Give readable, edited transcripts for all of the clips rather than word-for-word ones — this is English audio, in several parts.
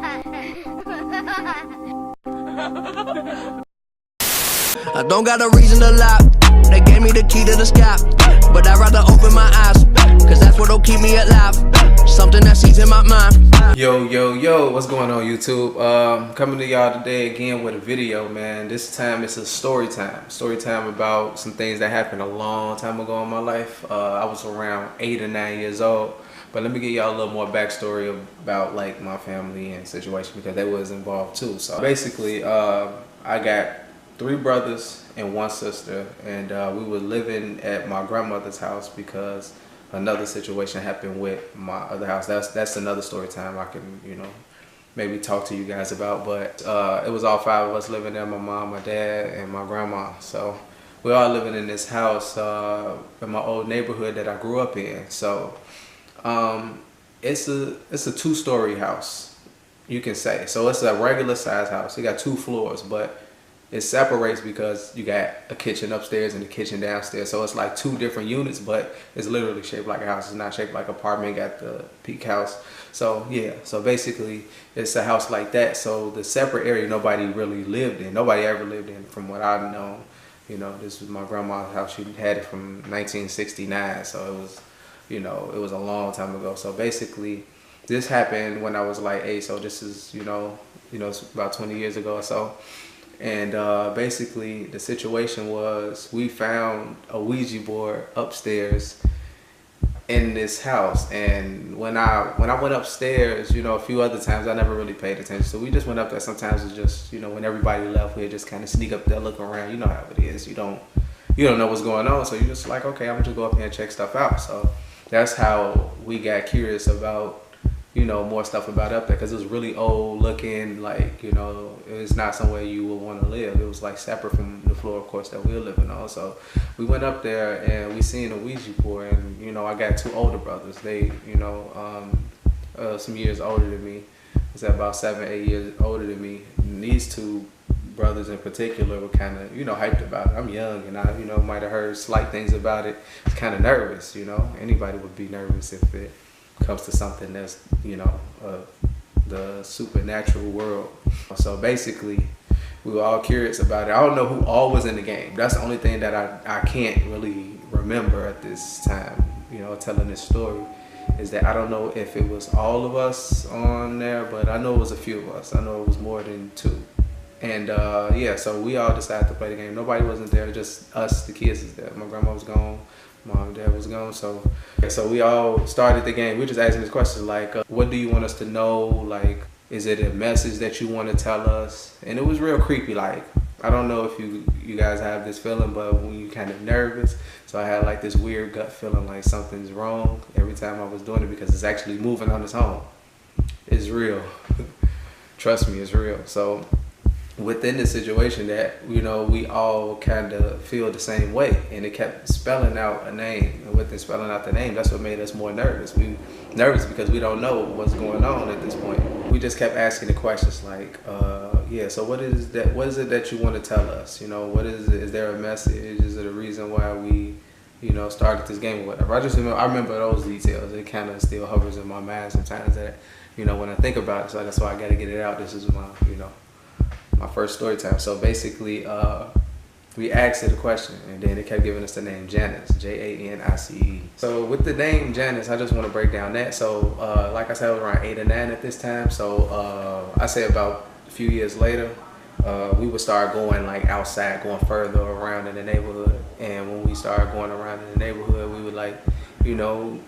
I don't got a reason to lie. They gave me the key to the sky, but I'd rather open my eyes, cause that's what'll keep me alive. Something that sees in my mind. Yo, what's going on, YouTube? Coming to y'all today again with a video, man. This time it's a story time. Story time about some things that happened a long time ago in my life. I was around 8 or 9 years old. But let me give y'all a little more backstory about like my family and situation, because they was involved too. So basically, I got 3 brothers and 1 sister, and we were living at my grandmother's house because another situation happened with my other house. That's another story time I can, you know, maybe talk to you guys about. But it was all 5 of us living there: my mom, my dad, and my grandma. So we all living in this house in my old neighborhood that I grew up in. So it's a 2-story house, you can say. So it's a regular size house. It got 2 floors, but it separates because you got a kitchen upstairs and a kitchen downstairs. So it's like 2 different units, but it's literally shaped like a house. It's not shaped like an apartment. Got the peak house. So yeah, so basically it's a house like that. So the separate area nobody really lived in. Nobody ever lived in, from what I've known. You know, this was my grandma's house. She had it from 1969. So it was, you know, it was a long time ago. So basically this happened when I was like 8. So this is, you know, it's about 20 years ago or so. And basically the situation was, we found a Ouija board upstairs in this house. And when I went upstairs, you know, a few other times I never really paid attention. So we just went up there. Sometimes it's just, you know, when everybody left, we'd just kind of sneak up there, look around. You know how it is. You don't know what's going on. So you're just like, okay, I'm gonna just go up here and check stuff out. So that's how we got curious about, you know, more stuff about up there, because it was really old looking. Like, you know, it was not somewhere you would want to live. It was like separate from the floor, of course, that we were living on. So we went up there and we seen a Ouija board. And, you know, I got 2 older brothers. They, you know, some years older than me. It's about 7, 8 years older than me. And these 2 brothers in particular were kind of, you know, hyped about it. I'm young, and I, you know, might have heard slight things about it. It's kind of nervous, you know. Anybody would be nervous if it comes to something that's, you know, the supernatural world. So basically we were all curious about it. I don't know who all was in the game. That's the only thing that I can't really remember at this time, you know, telling this story, is that I don't know if it was all of us on there, but I know it was a few of us. I know it was more than 2. And yeah, so we all decided to play the game. Nobody wasn't there, just us, the kids, is there. My grandma was gone, mom and dad was gone. So we all started the game. We just asking this question like, what do you want us to know? Like, is it a message that you want to tell us? And it was real creepy. Like, I don't know if you guys have this feeling, but when you kind of nervous, so I had like this weird gut feeling like something's wrong every time I was doing it, because it's actually moving on its own. It's real. Trust me, it's real. So within the situation, that, you know, we all kind of feel the same way, and it kept spelling out a name, and within spelling out the name, that's what made us more nervous. We nervous because we don't know what's going on at this point. We just kept asking the questions like, yeah, so what is it that you want to tell us? You know, what is it? Is there a message? Is it a reason why we, you know, started this game or whatever? I remember those details. It kind of still hovers in my mind sometimes, that, you know, when I think about it. So that's why I got to get it out. This is my, you know, my first story time. So basically, we asked it a question, and then it kept giving us the name Janice, Janice. So with the name Janice, I just want to break down that. So like I said, I was around 8 or 9 at this time. So I say about a few years later, we would start going like outside, going further around in the neighborhood. And when we started going around in the neighborhood, we would, like, you know,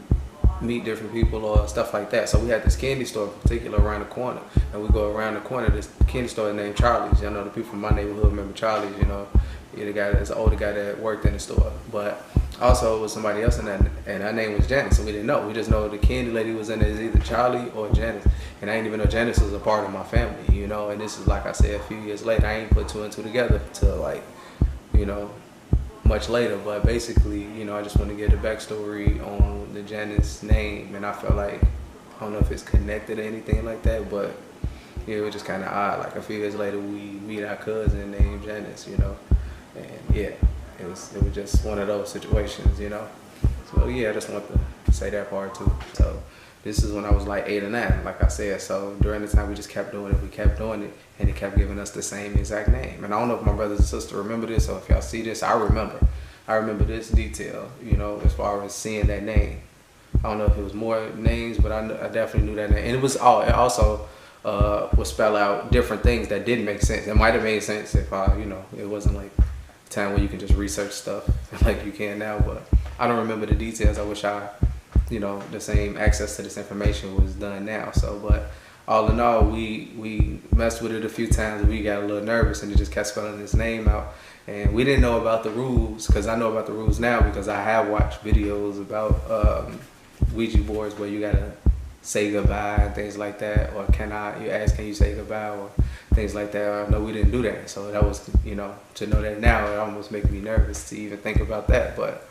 meet different people or stuff like that. So we had this candy store in particular around the corner, and we go around the corner, this candy store named Charlie's. You know, the people from my neighborhood remember Charlie's. You know, the guy that's an older guy that worked in the store, but also it was somebody else in that, and her name was Janice. So we didn't know. We just know the candy lady was in there, is either Charlie or Janice, and I didn't even know Janice was a part of my family. You know, and this is, like I said, a few years later. I ain't put 2 and 2 together till, like, you know, much later. But basically, you know, I just want to give the backstory on the Janice name, and I felt like, I don't know if it's connected or anything like that, but yeah, it was just kind of odd. Like a few years later, we meet our cousin named Janice, you know, and yeah, it was just one of those situations, you know. So yeah, I just want to say that part too. So This is when I was like 8 or 9, like I said. So during the time we just kept doing it, and it kept giving us the same exact name. And I don't know if my brothers and sisters remember this, or if y'all see this. I remember this detail, you know, as far as seeing that name. I don't know if it was more names, but I definitely knew that name. And it also would spell out different things that didn't make sense. It might have made sense if it wasn't like a time where you can just research stuff like you can now, but I don't remember the details. I wish the same access to this information was done now. So, but all in all, we messed with it a few times. We got a little nervous, and it just kept spelling his name out. And we didn't know about the rules, because I know about the rules now because I have watched videos about Ouija boards where you gotta say goodbye and things like that, or you ask, can you say goodbye, or things like that. No, we didn't do that. So that was, to know that now, it almost makes me nervous to even think about that. But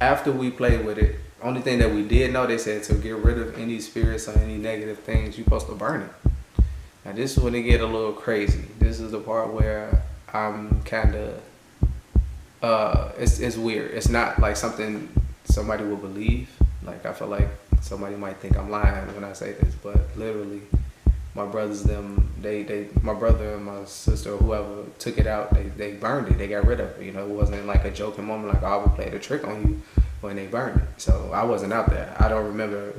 after we played with it, only thing that we did know, they said to get rid of any spirits or any negative things, you're supposed to burn it. Now this is when it get a little crazy. This is the part where I'm kind of, it's weird. It's not like something somebody will believe. Like, I feel like somebody might think I'm lying when I say this, but literally my brothers, my brother and my sister or whoever took it out, they burned it, they got rid of it. It wasn't like a joking moment like, oh, we played a trick on you, when they burned it. So I wasn't out there. I don't remember,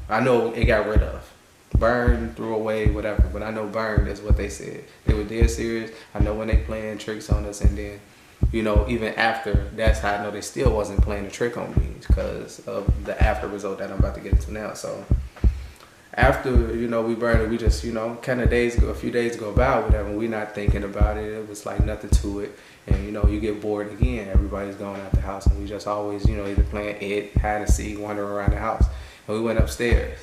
I know it got rid of. Burned, threw away, whatever, but I know burned is what they said. They were dead serious. I know when they playing tricks on us, and then even after, that's how I know they still wasn't playing a trick on me, because of the after result that I'm about to get into now. So after, we burned it, we just, kind of a few days go by, whatever, we not thinking about it. It was like nothing to it. And, you get bored again. Everybody's going out the house, and we just always, either playing it, hide and seek, wandering around the house. And we went upstairs.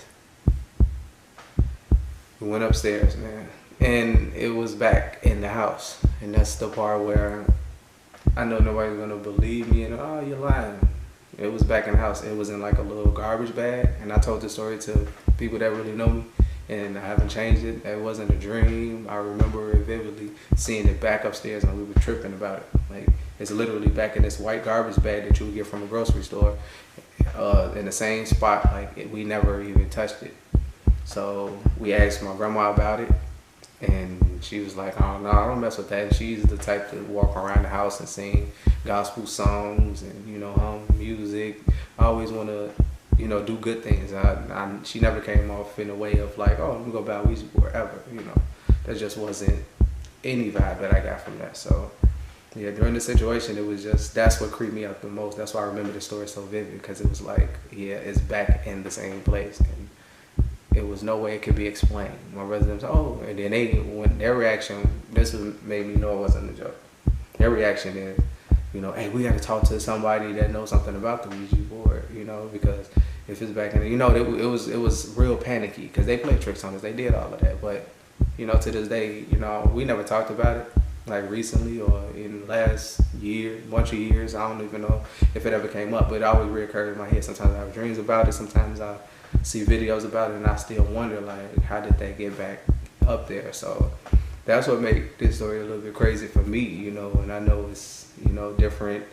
Man. And it was back in the house. And that's the part where I know nobody's gonna believe me and, oh, you're lying. It was back in the house. It was in like a little garbage bag. And I told this story to people that really know me, and I haven't changed it. It wasn't a dream. I remember it vividly, seeing it back upstairs, and we were tripping about it. Like, it's literally back in this white garbage bag that you would get from a grocery store, in the same spot. Like, we never even touched it. So we asked my grandma about it, and she was like, oh, no, I don't mess with that. And she's the type to walk around the house and sing gospel songs and, hum music. I always want to, do good things. She never came off in a way of like, oh, let me go buy a Ouija board ever. That just wasn't any vibe that I got from that. So yeah, during the situation, it was just, that's what creeped me out the most. That's why I remember the story so vivid, because it was like, yeah, it's back in the same place. And it was no way it could be explained. My residents, oh, and then their reaction, made me know it wasn't a joke. Their reaction is, hey, we got to talk to somebody that knows something about the Ouija board, because if it's back in, it was real panicky, because they played tricks on us, they did all of that, but to this day, we never talked about it, like recently or in the last bunch of years. I don't even know if it ever came up, but it always reoccurred in my head. Sometimes I have dreams about it, sometimes I see videos about it, and I still wonder, like, how did that get back up there? So that's what made this story a little bit crazy for me, and I know it's, different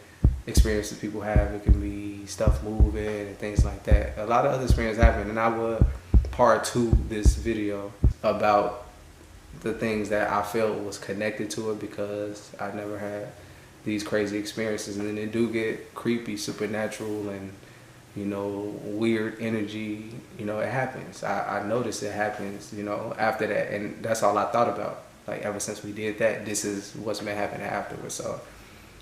experiences people have. It can be stuff moving and things like that. A lot of other experiences happen, and I would part 2 this video about the things that I felt was connected to it, because I never had these crazy experiences, and then they do get creepy, supernatural, and weird energy. It happens. I noticed it happens, after that, and that's all I thought about. Like, ever since we did that, this is what's been happening afterwards. So,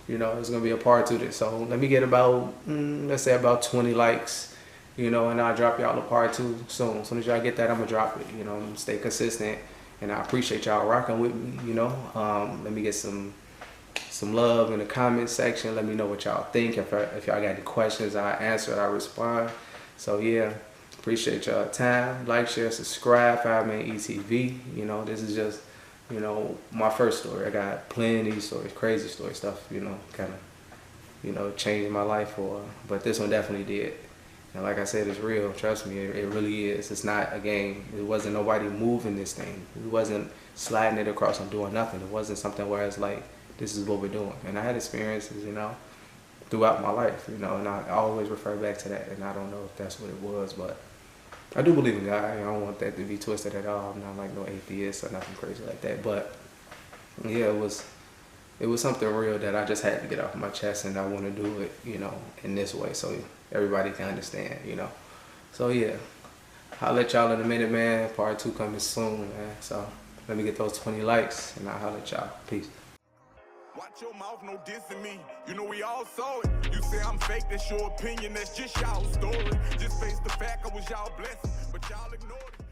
it's gonna be a part 2 to this. So let me get about, let's say about 20 likes, and I'll drop y'all a part 2 soon. As soon as y'all get that, I'm gonna drop it. Stay consistent, and I appreciate y'all rocking with me. Let me get some love in the comment section. Let me know what y'all think. If y'all got any questions, I answer, I respond. So yeah, appreciate y'all time. Like, share, subscribe. Fireman ETV. This is just, my first story. I got plenty of stories, crazy story stuff, kind of, changed my life but this one definitely did. And like I said, it's real. Trust me, it really is. It's not a game. It wasn't nobody moving this thing. It wasn't sliding it across and doing nothing. It wasn't something where it's like, this is what we're doing. And I had experiences, throughout my life, you know, and I always refer back to that, and I don't know if that's what it was, but I do believe in God. I don't want that to be twisted at all. I'm not like no atheist or nothing crazy like that, but yeah, it was something real that I just had to get off my chest, and I want to do it, you know, in this way so everybody can understand, you know. So yeah, I'll let y'all in a minute, man. Part 2 coming soon, man. So let me get those 20 likes, and I'll holler at y'all. Peace. Watch your mouth, no dissing me. You know we all saw it. You say I'm fake, that's your opinion, that's just y'all story. Just face the fact I was y'all blessing, but y'all ignored it.